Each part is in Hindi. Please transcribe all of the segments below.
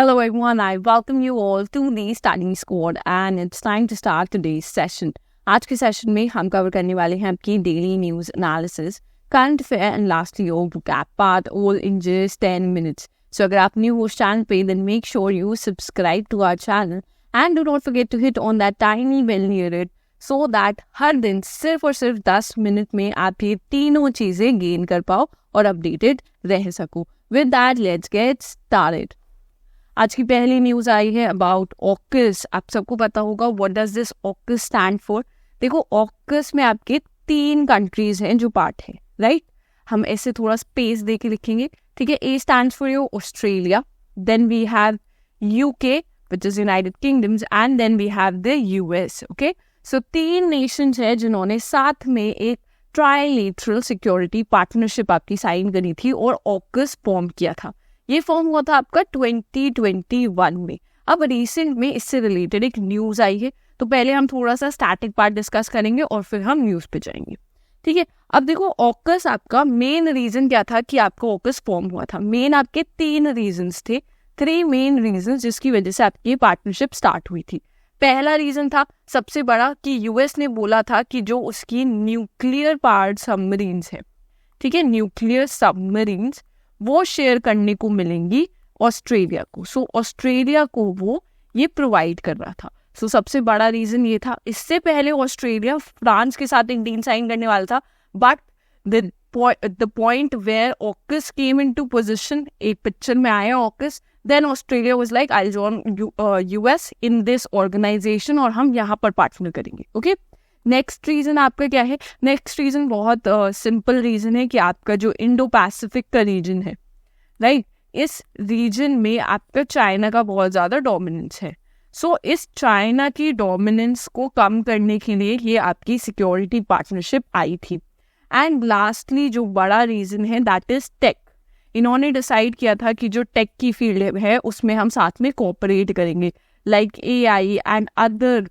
Hello everyone, I welcome you all to the Study Squad and it's time to start today's session. आज के सेशन में हम कवर करने वाले हैं आपकी daily news analysis, current affair and lastly your vocab part all in just 10 minutes. So अगर आप न्यू हो इस चैनल पे then make sure you subscribe to our channel and do not forget to hit on that tiny bell near it so that हर दिन सिर्फ और सिर्फ 10 मिनट में आप ये तीनों चीजें गेन कर पाओ और अपडेटेड रह सको. With that, let's get started. आज की पहली न्यूज आई है अबाउट ऑकस. आप सबको पता होगा what does this AUKUS stand for. देखो ऑकस में आपके 3 कंट्रीज हैं जो पार्ट है, राइट. हम ऐसे थोड़ा स्पेस दे के लिखेंगे, ठीक है. A stands for your Australia, then we have UK which is United Kingdoms and then we have the US. Okay, so 3 nations है जिन्होंने साथ में एक ट्राइलेटरल सिक्योरिटी पार्टनरशिप आपकी साइन करी थी और ऑकस फॉर्म किया था. ये फॉर्म हुआ था आपका 2021 में. अब रिसेंट में इससे रिलेटेड एक न्यूज आई है, तो पहले हम थोड़ा सा स्टैटिक पार्ट डिस्कस करेंगे और फिर हम न्यूज पे जाएंगे, ठीक है. अब देखो ऑकस आपका मेन रीजन क्या था कि आपको ऑकस फॉर्म हुआ था. मेन आपके 3 रीजंस थे, 3 मेन रीजन जिसकी वजह से आपकी पार्टनरशिप स्टार्ट हुई थी. पहला रीजन था सबसे बड़ा कि यूएस ने बोला था कि जो उसकी न्यूक्लियर पावर्ड सबमरीन्स है, ठीक है, न्यूक्लियर सबमरीन्स वो शेयर करने को मिलेंगी ऑस्ट्रेलिया को. सो ऑस्ट्रेलिया को वो ये प्रोवाइड कर रहा था. सो सबसे बड़ा रीजन ये था. इससे पहले ऑस्ट्रेलिया फ्रांस के साथ एक डील साइन करने वाला था, but the point where AUKUS came into position, एक पिक्चर में आया AUKUS, then Australia was like I join US in this organization और हम यहाँ पर पार्टनर करेंगे. ओके, नेक्स्ट रीजन आपका क्या है. नेक्स्ट रीजन बहुत सिंपल रीजन है कि आपका जो इंडो पैसिफिक का रीजन है, राइट, इस रीजन में आपका चाइना का बहुत ज़्यादा डोमिनेंस है. सो इस चाइना की डोमिनेंस को कम करने के लिए ये आपकी सिक्योरिटी पार्टनरशिप आई थी. एंड लास्टली जो बड़ा रीजन है दैट इज टेक. इन्होंने डिसाइड किया था कि जो टेक की फील्ड है उसमें हम साथ में कोऑपरेट करेंगे, like AI and other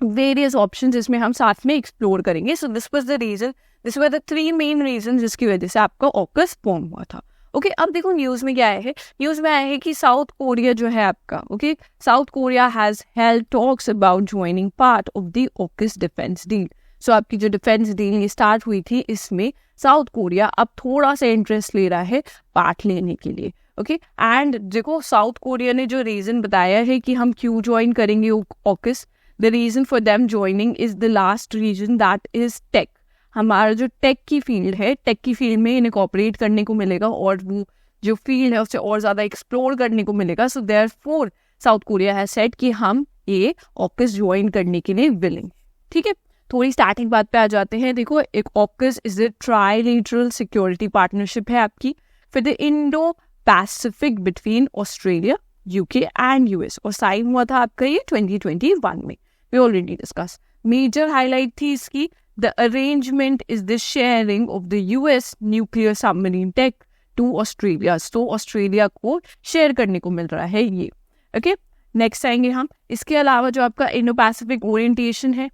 various options इसमें हम साथ में एक्सप्लोर करेंगे. So this was the reason, this were the 3 main reason जिसकी वजह से आपका ऑकस फॉर्म हुआ था. ओके, अब देखो न्यूज में क्या आया है. न्यूज में आया है कि साउथ कोरिया जो है आपका, okay, South Korea has held talks about joining part of the AUKUS defence deal. So आपकी जो डिफेंस डील ये स्टार्ट हुई थी, इसमें साउथ कोरिया अब थोड़ा सा इंटरेस्ट ले रहा है पार्ट लेने के लिए. ओके, एंड देखो साउथ कोरिया ने जो रीजन बताया है कि हम क्यों ज्वाइन करेंगे AUKUS, the reason for them joining is the last region that is tech. हमारा जो टेक की फील्ड है, टेक की फील्ड में इन्हें कॉपरेट करने को मिलेगा और वो जो फील्ड है उसे और ज़्यादा एक्सप्लोर करने को मिलेगा. So therefore south Korea has said कि हम ये ऑकस ज्वाइन करने के लिए विलिंग, ठीक है. थोड़ी स्टार्टिंग बात पे आ जाते हैं. देखो एक AUKUS is a trilateral security partnership है आपकी फिर the Indo Pacific between Australia, UK and US, और साइन हुआ था आपका ये 2021 में. We already discussed. Major highlight थी इसकी, the arrangement is the sharing of the US nuclear submarine tech to Australia. So Australia को शेयर करने को मिल रहा है ये. Okay, next आएंगे हम. इसके अलावा जो आपका Indo-Pacific orientation है,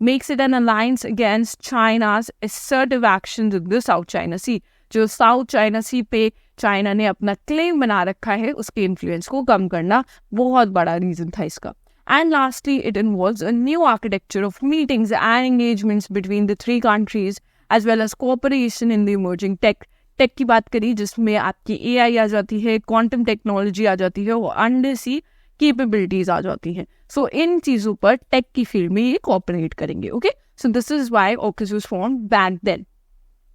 makes it an alliance against China's assertive actions in the South China Sea. जो South China Sea पे चाइना ने अपना क्लेम बना रखा है, उसके इन्फ्लुएंस को कम करना बहुत बड़ा रीजन था इसका. And lastly, it involves a new architecture of meetings and engagements between the 3 countries, as well as cooperation in the emerging tech. Take की बात करी जिसमें आपकी AI आ जाती है, क्वांटम टेक्नोलॉजी आ जाती है और अंडर सी कैपेबिलिटीज आ जाती हैं. सो इन चीज़ों पर टेक की फील्ड में ये कॉपरेट करेंगे. Okay, so this is why AUKUS was formed back then.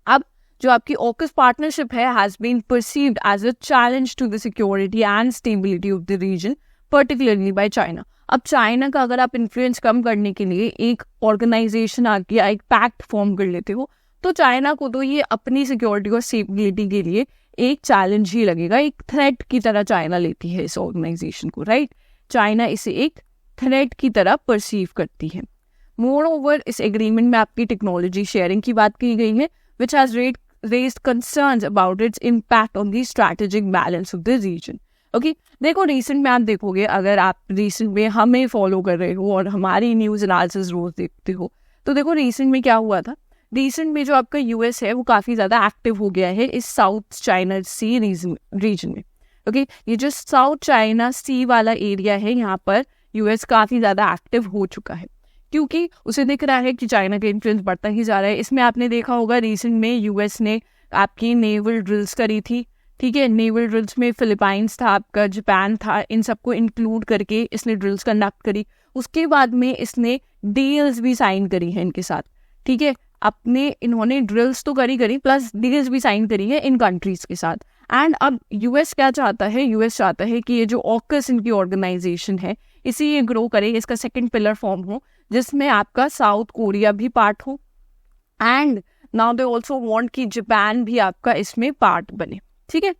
अब जो आपकी ऑकस पार्टनरशिप है has been perceived as a challenge to the security and stability of the region, particularly by China. अब चाइना का अगर आप इन्फ्लुएंस कम करने के लिए एक ऑर्गेनाइजेशन आ गया, एक पैक्ट फॉर्म कर लेते हो, तो चाइना को तो ये अपनी सिक्योरिटी और स्टेबिलिटी के लिए एक चैलेंज ही लगेगा. एक थ्रेट की तरह चाइना लेती है इस ऑर्गेनाइजेशन को, राइट. चाइना इसे एक थ्रेट की तरह परसीव करती है. मोर ओवर इस एग्रीमेंट में आपकी टेक्नोलॉजी शेयरिंग की बात की गई है, which has raised concerns about its impact on the strategic balance of the region. Okay, देखो रिसेंट में आप देखोगे, अगर आप रिसेंट में हमें फॉलो कर रहे हो और हमारी न्यूज़ एनालिसिस रोज देखते हो, तो देखो रिसेंट में क्या हुआ था. रिसेंट में जो आपका यूएस है वो काफ़ी ज़्यादा एक्टिव हो गया है इस साउथ चाइना सी रीजन में. ओके, ये जो साउथ चाइना सी वाला एरिया है यहाँ पर यूएस काफ़ी ज़्यादा एक्टिव हो चुका है, क्योंकि उसे दिख रहा है कि चाइना का इन्फ्लुएंस बढ़ता ही जा रहा है। इसमें आपने देखा होगा रिसेंट में यूएस ने आपकी नेवल ड्रिल्स करी थी, ठीक है। नेवल ड्रिल्स में फिलीपाइंस था, आपका जापान था, इन सबको इंक्लूड करके इसने ड्रिल्स कंडक्ट करी। उसके बाद में इसने डील्स भी साइन करी है इनके साथ, ठीक है। इन्होंने ड्रिल्स तो करी प्लस डील्स भी साइन करी है इन कंट्रीज के साथ। एंड अब यूएस क्या चाहता है, यूएस चाहता है कि ये जो ऑकस इनकी ऑर्गेनाइजेशन है इसी ये ग्रो करे, इसका सेकंड पिलर फॉर्म हो, जिसमें आपका साउथ कोरिया भी पार्ट हो। And now they also want कि जापान भी आपका इसमें पार्ट बने, ठीक है।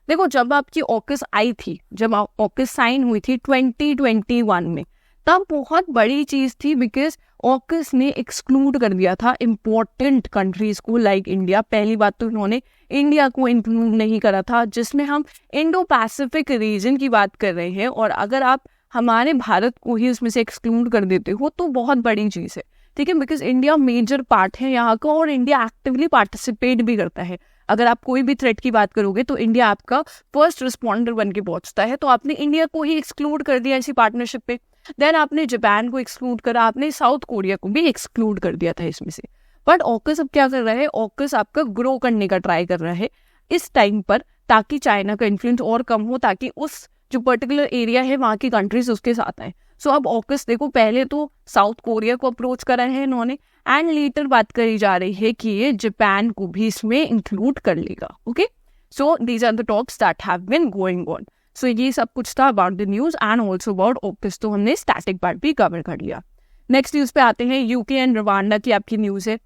देखो, जब आपकी ऑकस आई थी, जब ऑकस साइन हुई थी 2021 में, तब बहुत बड़ी चीज थी, बिकॉज ऑकस ने एक्सक्लूड कर दिया था इम्पोर्टेंट कंट्रीज को लाइक इंडिया। पहली बात तो इन्होंने इंडिया को इंक्लूड नहीं करा था, जिसमें हम इंडो पैसिफिक रीजन की बात कर रहे हैं, और अगर आप हमारे भारत को ही उसमें से एक्सक्लूड कर देते हो तो बहुत बड़ी चीज़ है, ठीक है। बिकॉज इंडिया मेजर पार्ट है यहाँ का, और इंडिया एक्टिवली पार्टिसिपेट भी करता है। अगर आप कोई भी थ्रेट की बात करोगे तो इंडिया आपका फर्स्ट रिस्पॉन्डर बन के पहुंचता है। तो आपने इंडिया को ही एक्सक्लूड कर दिया इसी पार्टनरशिप पे, देन आपने जापान को एक्सक्लूड करा, आपने साउथ कोरिया को भी एक्सक्लूड कर दिया था इसमें से। बट ऑकस अब क्या कर रहा है, ऑकस आपका ग्रो करने का ट्राई कर रहा है इस टाइम पर, ताकि चाइना का इन्फ्लुएंस और कम हो, ताकि उस जो पर्टिकुलर एरिया है वहाँ की कंट्रीज उसके साथ आए। सो अब ऑकस देखो, पहले तो साउथ कोरिया को अप्रोच करा है इन्होंने, एंड लेटर बात करी जा रही है कि ये जापान को भी इसमें इंक्लूड कर लेगा। Okay, so these are the talks that have been going on. So ये सब कुछ था about the news and also about AUKUS. तो हमने स्टैटिक पार्ट भी कवर कर लिया। नेक्स्ट न्यूज पे आते हैं। यूके एंड रवांडा की आपकी न्यूज है।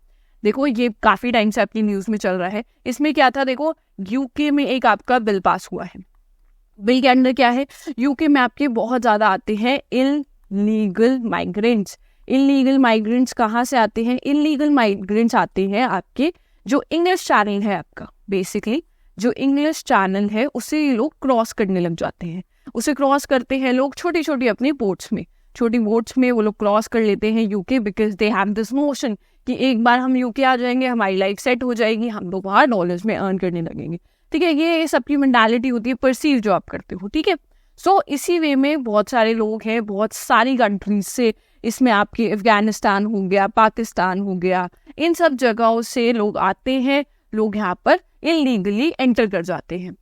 देखो, ये काफी टाइम से आपकी न्यूज में चल रहा है। इसमें क्या था, देखो यूके में एक आपका बिल पास हुआ है। बिल के अंदर क्या है, यूके में आपके बहुत ज्यादा आते हैं इललीगल माइग्रेंट्स। इललीगल माइग्रेंट्स कहाँ से आते हैं, इललीगल माइग्रेंट्स आते हैं आपके जो इंग्लिश चैनल है आपका, बेसिकली जो इंग्लिश चैनल है उसे लोग क्रॉस करने लग जाते हैं। उसे क्रॉस करते हैं लोग छोटी छोटी अपनी बोट्स में, छोटी बोट्स में वो लोग क्रॉस कर लेते हैं UK, because they have this notion कि एक बार हम यूके आ जाएंगे, हमारी लाइफ सेट हो जाएगी, हम लोग वहाँ डॉलर्स में अर्न करने लगेंगे, ठीक है। ये सबकी मेंटालिटी होती है, परसीव जो आप करते हो, ठीक है। सो इसी वे में बहुत सारे लोग हैं, बहुत सारी कंट्रीज से, इसमें आपके अफगानिस्तान हो गया, पाकिस्तान हो गया, इन सब जगहों से लोग आते हैं, लोग यहाँ पर इलीगली एंटर कर जाते हैं,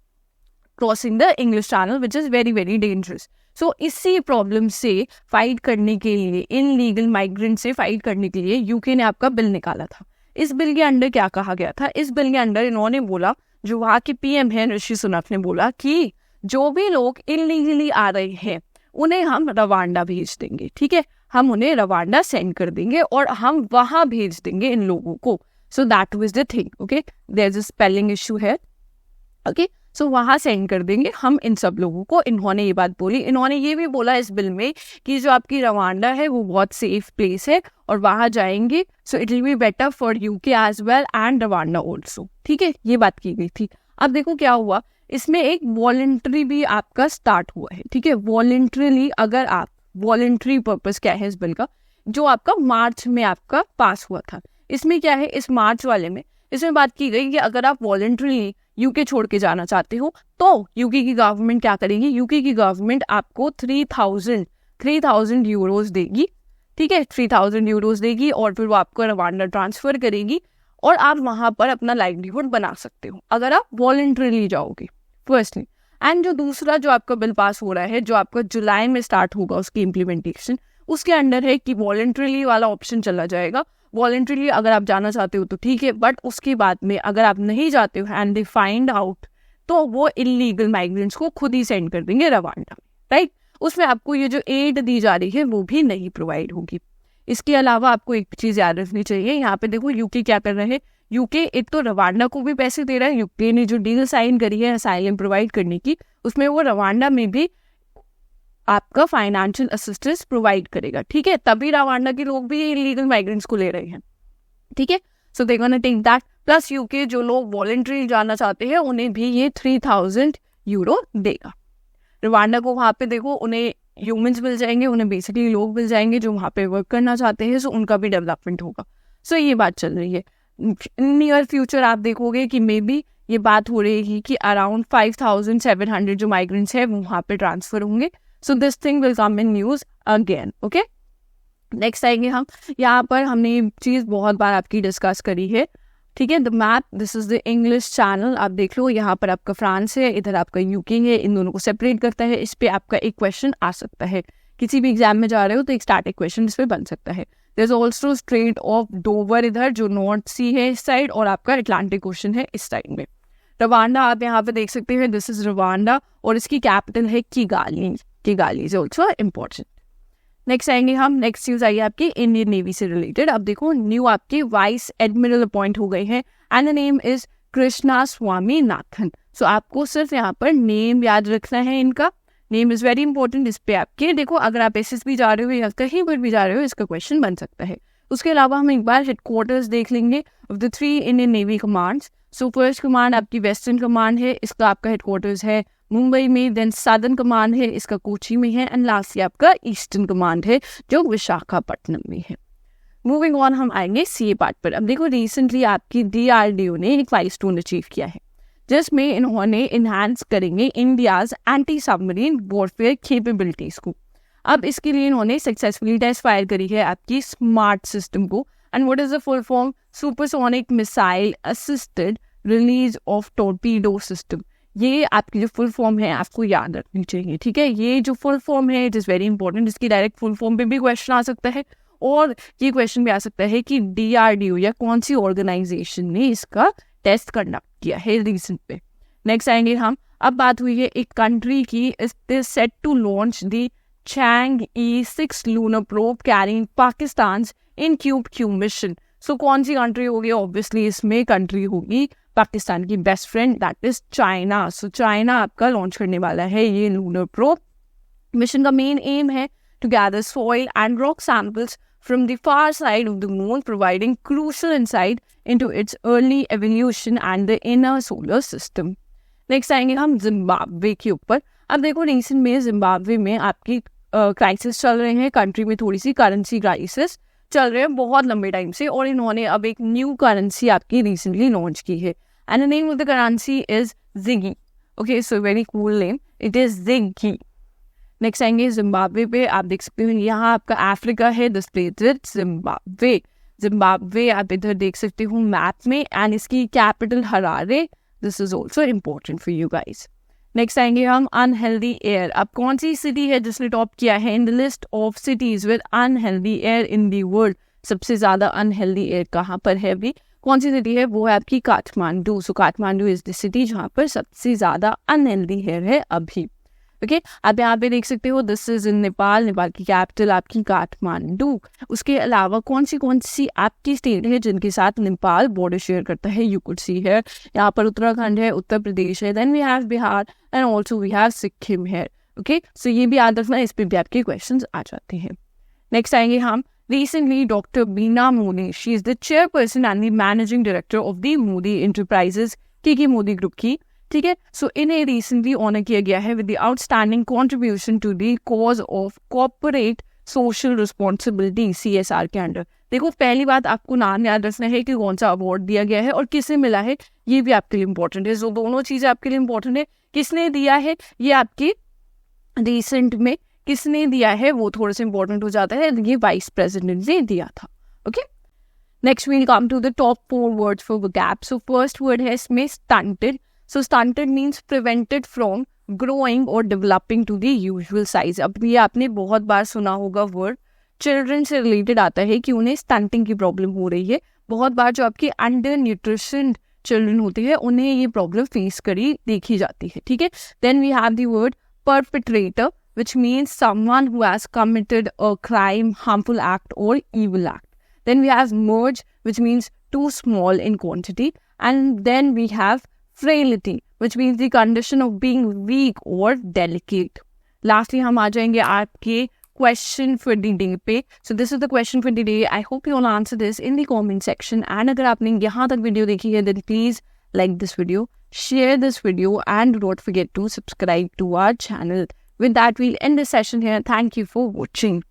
crossing the English Channel, which is very very dangerous. So इसी प्रॉब्लम से फाइट करने के लिए, इनलीगल माइग्रेंट से फाइट करने के लिए यूके ने आपका बिल निकाला था। इस बिल के अंडर क्या कहा गया था, इस बिल के अंडर इन्होंने बोला, जो वहाँ के पीएम है ऋषि सुनक ने बोला कि जो भी लोग इलीगली आ रहे हैं उन्हें हम रवांडा भेज देंगे, ठीक है। हम उन्हें रवांडा सेंड कर देंगे और हम वहां भेज देंगे इन लोगों को। So that was the thing, okay, there is a spelling issue है, ओके। सो वहां सेंड कर देंगे हम इन सब लोगों को। इन्होंने ये बात बोली। इन्होंने ये भी बोला इस बिल में कि जो आपकी रवांडा है वो बहुत सेफ प्लेस है और वहां जाएंगे, so it will be better for UK as well and Rwanda also, ठीक है। ये बात की गई थी। अब देखो क्या हुआ, इसमें एक वॉलंटरी भी आपका स्टार्ट हुआ है, ठीक है। वॉलंटरीली, अगर आप वॉलंटरी पर्पस क्या है इस बिल का, जो आपका मार्च में आपका पास हुआ था। इसमें क्या है, इस मार्च वाले में इसमें बात की गई कि अगर आप वॉलंटरीली यूके छोड़ के जाना चाहते हो तो यूके की गवर्नमेंट क्या करेगी, यूके की गवर्नमेंट आपको 3000 यूरोज देगी, ठीक है। 3000 यूरोज देगी और फिर वो आपको रवांडा ट्रांसफर करेगी और आप वहां पर अपना लाइवलीहुड बना सकते हो अगर आप वॉलंटरीली जाओगे, फर्स्टली। एंड जो दूसरा जो आपका बिल पास हो रहा है, जो आपका जुलाई में स्टार्ट होगा उसकी इम्प्लीमेंटेशन, उसके अंडर है कि वॉलंटरीली वाला ऑप्शन चला जाएगा। वॉलंटरीली अगर आप जाना चाहते हो तो ठीक है, बट उसके बाद में अगर आप नहीं जाते हो एंड दे फाइंड आउट, तो वो इलीगल माइग्रेंट्स को खुद ही सेंड कर देंगे रवांडा, राइट। उसमें आपको ये जो एड दी जा रही है वो भी नहीं प्रोवाइड होगी। इसके अलावा आपको एक चीज याद रखनी चाहिए, यहाँ पे देखो यूके क्या कर रहे हैं। यूके एक तो रवांडा को भी पैसे दे रहा है, यूके ने जो डील साइन करी है असाइलम प्रोवाइड करने की, उसमें वो रवांडा में भी आपका फाइनेंशियल असिस्टेंस प्रोवाइड करेगा, ठीक है। तभी रवांडा के लोग भी इलीगल माइग्रेंट्स को ले रहे हैं, ठीक है। So they gonna take that, plus UK जो लोग वॉलंटरी जाना चाहते हैं उन्हें भी ये 3000 यूरो देगा। रवांडा को वहां पे देखो उन्हें ह्यूमंस मिल जाएंगे, उन्हें बेसिकली लोग मिल जाएंगे जो वहां पे वर्क करना चाहते हैं, सो उनका भी डेवलपमेंट होगा। सो ये बात चल रही है। नियर फ्यूचर आप देखोगे कि मे बी ये बात हो रही है कि अराउंड 5,700 जो माइग्रेंट्स है वो वहाँ पे ट्रांसफर होंगे. So this thing will come in news again. Okay, next आएंगे हम. यहाँ पर हमने ये चीज़ बहुत बार आपकी डिस्कस करी है. ठीक है, the map, this is the English channel. आप देख लो, यहाँ पर आपका फ्रांस है, इधर आपका यूके है. इन दोनों को सेपरेट करता है. इस पे आपका एक क्वेश्चन आ सकता है. किसी भी एग्जाम में जा रहे हो तो एक स्टैटिक क्वेश्चन इस पे बन सकता है. There is also strait of Dover इधर, जो नॉर्थ सी है इस साइड, और आपका अटलांटिक ओशन है इस साइड में. रवांडा आप यहाँ पे देख सकते हैं, दिस इज रवांडा, और इसकी कैपिटल है Kigali. Kigali is also important. Next आएंगे हम. नेक्स्ट न्यूज आई आपकी इंडियन नेवी से रिलेटेड. अब देखो, न्यू आपके वाइस एडमिरल अपॉइंट हो गए हैं, and the name is Krishna Swaminathan. So आपको सिर्फ यहाँ पर नेम याद रखना है. इनका नेम इज वेरी इंपॉर्टेंट. इस पे आपके देखो, अगर आप एसएसबी जा रहे हो या कहीं पर भी जा रहे हो, इसका क्वेश्चन बन सकता है. उसके अलावा हम एक बार हेडक्वार्टर्स देख लेंगे of the 3 Indian navy commands. So first command आपकी वेस्टर्न कमांड है, इसका आपका हेडक्वार्टर्स है मुंबई में. देन सदर्न कमांड है, इसका कोची में है. एंड लास्टली आपका ईस्टर्न कमांड है, जो विशाखापट्टनम में है. मूविंग ऑन, हम आएंगे सीए पार्ट पर. अब देखो, रिसेंटली आपकी DRDO ने एक माइलस्टोन अचीव किया है, जिसमें इन्होंने इन्हांस करेंगे India's anti submarine warfare capabilities को. अब इसके लिए इन्होंने सक्सेसफुली टेस्ट फायर करी है आपकी स्मार्ट सिस्टम को. And what is the full form? Supersonic missile assisted release of torpedo system. ये आपकी जो फुल फॉर्म है आपको याद रखनी चाहिए. ठीक है, ये जो फुल फॉर्म है इट इज़ वेरी इंपॉर्टेंट. इसकी डायरेक्ट फुल फॉर्म पे भी क्वेश्चन आ सकता है, और ये क्वेश्चन भी आ सकता है कि DRDO या कौन सी ऑर्गेनाइजेशन ने इसका टेस्ट कंडक्ट किया है रिसेंट पे. नेक्स्ट आएंगे हम. अब बात हुई है एक कंट्री की. Is set to launch the Chang'e 6 lunar probe carrying Pakistan in Q mission. So कौन सी कंट्री होगी? ऑब्वियसली इसमें कंट्री होगी पाकिस्तान की best friend, that is China. So China आपका लॉन्च करने वाला है ये लूनर प्रोब. मिशन का मेन एम है to gather soil and rock samples from the far side of the moon, providing crucial insight into its early evolution and the inner solar system. Next आएंगे हम जिम्बाब्वे के ऊपर. अब देखो, रिसेंट में जिम्बाब्वे में आपकी क्राइसिस चल रहे हैं. कंट्री में थोड़ी सी करेंसी क्राइसिस चल रहे हैं बहुत लंबे टाइम से, और इन्होंने अब एक न्यू करेंसी आपकी रिसेंटली लॉन्च की है. And the name of the currency is ZiG. Okay, so very cool name, it is ZiG. Next आएंगे जिम्बाब्वे पे. आप देख सकते हो यहाँ आपका अफ्रीका है, this place is Zimbabwe. Zimbabwe आप इधर देख सकते हो मैप में, एंड इसकी capital Harare. This is also important for you guys. Next आएंगे हम अनहेल्दी एयर. अब कौन सी सिटी है जिसने टॉप किया है in the list of cities with unhealthy air in the world? सबसे ज्यादा अनहेल्दी एयर कहाँ पर है अभी? कौन सी सिटी है? वो है आपकी काठमांडू. सो काठमांडू इज द सिटी जहाँ पर सबसे ज्यादा अनहेल्दी एयर है अभी. ओके, आप यहाँ पे देख सकते हो, this is in Nepal. Nepal की कैपिटल आपकी काठमांडू. उसके अलावा कौन सी आपकी स्टेट है जिनके साथ नेपाल बॉर्डर शेयर करता है? यू कुड सी है, यहाँ पर उत्तराखंड है, उत्तर प्रदेश है, then we have Bihar, and also we have Sikkim है. ओके, सो ये भी याद रखना, इस पर भी आपके क्वेश्चन आ जाते हैं. नेक्स्ट आएंगे हम. Recently, Dr. Beena Modi, she is the chairperson and the managing director of the Modi Enterprises, के मोदी ग्रुप की. ठीक है, सो इन्हें रिसेंटली ऑनर किया गया है with the outstanding contribution to the cause of corporate social responsibility CSR के अंडर. देखो, पहली बात आपको नाम याद रखना है कि कौन सा अवार्ड दिया गया है और किसे मिला है, ये भी आपके लिए इंपॉर्टेंट है. सो दोनों चीजें आपके लिए इंपॉर्टेंट है. किसने दिया है ये आपकी रिसेंट में किसने दिया है वो थोड़ा सा इंपॉर्टेंट हो जाता है. ये वाइस प्रेसिडेंट ने दिया था. Okay, next we'll come to the top 4 words for vocab. So first word है इसमें stunted. So stunted means prevented from growing or developing to the usual size. अब ये आपने बहुत बार सुना होगा वर्ड. चिल्ड्रन से रिलेटेड आता है कि उन्हें स्टंटिंग की प्रॉब्लम हो रही है. बहुत बार जो आपके अंडर न्यूट्रिशन चिल्ड्रन होते हैं उन्हें ये प्रॉब्लम फेस करी देखी जाती है. ठीक है, then we have the word perpetrator, which means someone who has committed a crime, harmful act or evil act. Then we have merge, which means too small in quantity. And then we have frailty, which means the condition of being weak or delicate. Lastly, हम आ जाएंगे आपके question for the day पे. So this is the question for the day. I hope you all answer this in the comment section. And अगर आपने यहाँ तक वीडियो देखी है, then please like this video, share this video, and do not forget to subscribe to our channel. With that, we'll end the session here. Thank you for watching.